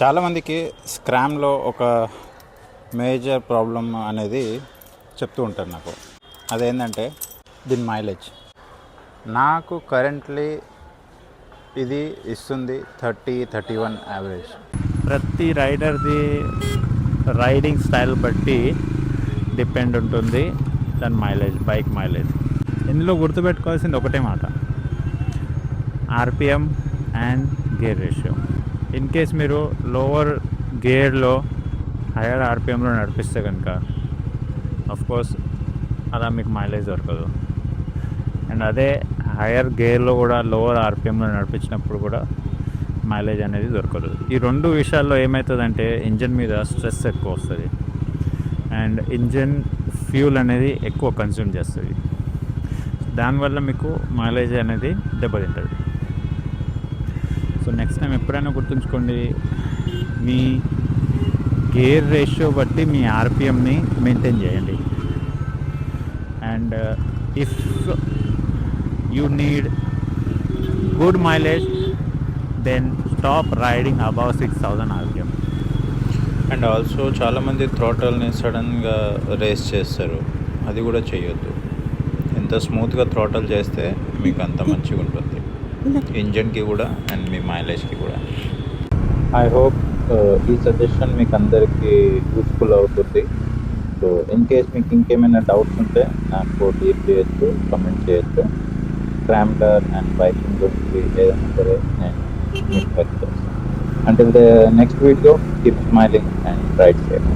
చాలామందికి స్క్రామ్లో ఒక major problem అనేది చెప్తూ ఉంటారు నాకు. అదేంటంటే దీని మైలేజ్. నాకు కరెంట్లీ ఇది ఇస్తుంది 30-31 యావరేజ్. ప్రతి రైడర్ది రైడింగ్ స్టైల్ బట్టి డిపెండ్ ఉంటుంది దాని మైలేజ్, బైక్ మైలేజ్. ఇందులో గుర్తుపెట్టుకోవాల్సింది ఒకటే మాట, RPM and gear ratio. In case మీరు లోవర్ గేర్లో హైయర్ ఆర్పిఎంలో నడిపిస్తే కనుక కోర్స్ అలా మీకు మైలేజ్ దొరకదు. అండ్ అదే హైయర్ గేర్లో కూడా లోవర్ ఆర్పిఎంలో నడిపించినప్పుడు కూడా మైలేజ్ అనేది దొరకదు. ఈ రెండు విషయాల్లో ఏమవుతుందంటే ఇంజన్ మీద స్ట్రెస్ ఎక్కువ వస్తుంది అండ్ ఇంజన్ ఫ్యూల్ అనేది ఎక్కువ కన్స్యూమ్ చేస్తుంది. దానివల్ల మీకు మైలేజ్ అనేది దెబ్బతింటుంది. సో నెక్స్ట్ టైం ఎప్పుడైనా గుర్తుంచుకోండి, మీ గేర్ రేషియో బట్టి మీ ఆర్పిఎంని మెయింటైన్ చేయండి. And if you need good mileage then stop riding above 6000 RPM. And also చాలామంది థ్రోటల్ని సడన్గా రేస్ చేస్తారు. అది కూడా చేయొద్దు. ఎంత స్మూత్గా థ్రోటల్ చేస్తే మీకు అంత మంచిగా ఉంటుంది, ఇంజన్కి కూడా అండ్ మీ మైలేజ్కి కూడా. ఐ హోప్ ఈ సజెషన్ మీకు అందరికీ యూస్ఫుల్ అవుతుంది. సో ఇన్ కేస్ మీకు ఇంకేమైనా డౌట్స్ ఉంటే నాకు డీప్ చేయొచ్చు, కమెంట్ చేయొచ్చు. స్క్రాంబ్లర్ అండ్ బైకింగ్ గురించి ఏదైనా సరే నేను మీకు హెల్ప్ చేస్తాను. Until the next video, keep smiling and ride safe.